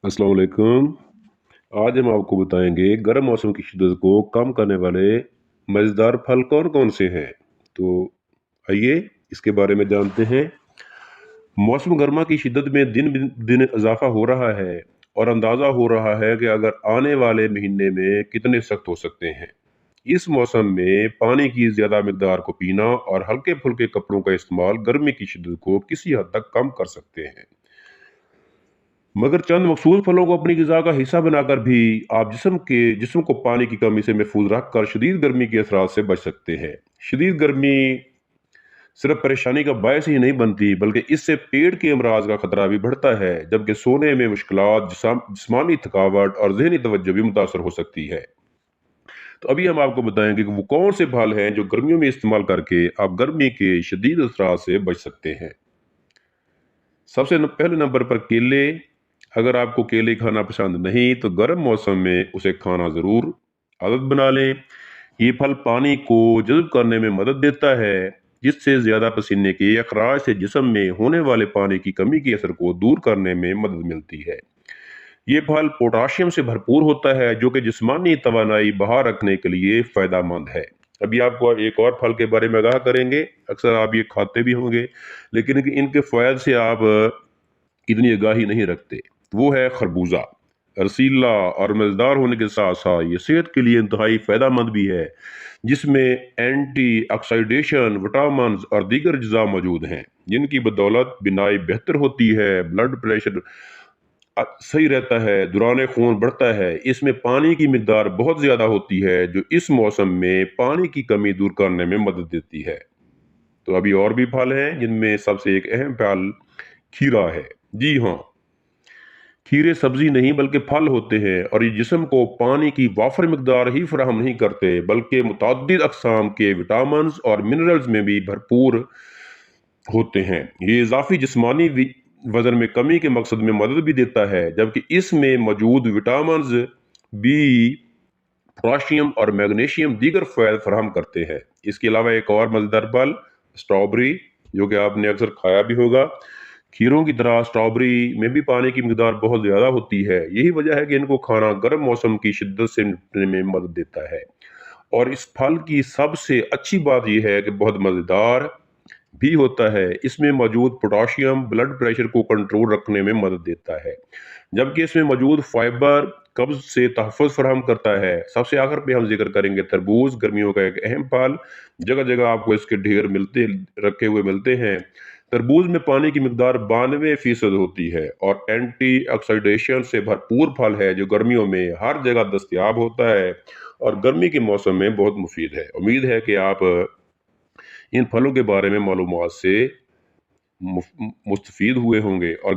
अस्सलाम वालेकुम। आज हम आपको बताएंगे गर्म मौसम की शिद्दत को कम करने वाले मज़ेदार फल कौन-कौन से हैं। तो आइए इसके बारे में जानते हैं। मौसम गर्मा की शिद्दत में दिन इजाफा हो रहा है और अंदाज़ा हो रहा है कि अगर आने वाले महीने में कितने सख्त हो सकते हैं। इस मौसम में पानी की ज़्यादा मिकदार को पीना और हल्के-फुल्के कपड़ों का इस्तेमाल गर्मी की शिद्दत को किसी हद तक कम कर सकते हैं। मगर चंद मखसूस फलों को अपनी ग़िज़ा का हिस्सा बनाकर भी आप जिस्म को पानी की कमी से महफूज रखकर शदीद गर्मी के असरात से बच सकते हैं। शदीद गर्मी सिर्फ परेशानी का बायस ही नहीं बनती, बल्कि इससे पेट के अमराज का खतरा भी बढ़ता है, जबकि सोने में मुश्किलात, जिस्मानी थकावट और ज़हनी तवज्जो भी मुतासर हो सकती है। तो अभी हम आपको बताएंगे कि वो कौन से फल हैं जो गर्मियों में इस्तेमाल करके आप गर्मी के शदीद असरात से बच सकते हैं। पहले नंबर पर केले। अगर आपको केले खाना पसंद नहीं तो गर्म मौसम में उसे खाना ज़रूर आदत बना लें। ये फल पानी को जज़ब करने में मदद देता है, जिससे ज़्यादा पसीने के अखराज से जिस्म में होने वाले पानी की कमी के असर को दूर करने में मदद मिलती है। ये फल पोटाशियम से भरपूर होता है, जो कि जिस्मानी तवानाई बहाल रखने के लिए फ़ायदेमंद है। अभी आपको एक और फल के बारे में आगाह करेंगे। अक्सर आप ये खाते भी होंगे, लेकिन इनके फ़ायदे से आप इतनी आगाही नहीं रखते। वो है खरबूजा। रसीला और मज़ेदार होने के साथ साथ ये सेहत के लिए इंतहाई फ़ायदेमंद भी है, जिसमें एंटी ऑक्सीडेशन, विटामिन और दीगर अज्जा मौजूद हैं, जिनकी बदौलत बीनाई बेहतर होती है, ब्लड प्रेशर सही रहता है, दौरान खून बढ़ता है। इसमें पानी की मिकदार बहुत ज़्यादा होती है, जो इस मौसम में पानी की कमी दूर करने में मदद देती है। तो अभी और भी फल हैं, जिनमें सबसे एक अहम फल खीरा है। जी हाँ, खीरे सब्जी नहीं बल्कि फल होते हैं, और ये जिस्म को पानी की वाफर मिकदार ही फराहम नहीं करते, बल्कि मुतअद्दिद अक़साम के विटामिन्स और मिनरल्स में भी भरपूर होते हैं। ये इजाफी जिस्मानी वजन में कमी के मकसद में मदद भी देता है, जबकि इसमें मौजूद विटामिन्स बी, पोटाशियम और मैग्नीशियम दीगर फ़ायदे फराहम करते हैं। इसके अलावा एक और मज़ेदार फल स्ट्रॉबेरी, जो कि आपने अक्सर खाया भी होगा। खीरों की तरह स्ट्रॉबेरी में भी पानी की मिकदार बहुत ज़्यादा होती है। यही वजह है कि इनको खाना गर्म मौसम की शिद्दत से निपटने में मदद देता है। और इस फल की सबसे अच्छी बात यह है कि बहुत मज़ेदार भी होता है। इसमें मौजूद पोटाशियम ब्लड प्रेशर को कंट्रोल रखने में मदद देता है, जबकि इसमें मौजूद फाइबर कब्ज से तहफ़्फ़ुज़ फराहम करता है। सबसे आखिर पे हम जिक्र करेंगे तरबूज, गर्मियों का एक अहम फल। जगह जगह आपको इसके ढेर रखे हुए मिलते हैं। तरबूज में पानी की मिकदार 92% होती है और एंटी ऑक्सीडेशन से भरपूर फल है, जो गर्मियों में हर जगह दस्तयाब होता है और गर्मी के मौसम में बहुत मुफीद है। उम्मीद है कि आप इन फलों के बारे में मालूमात से मुस्तफीद हुए होंगे। और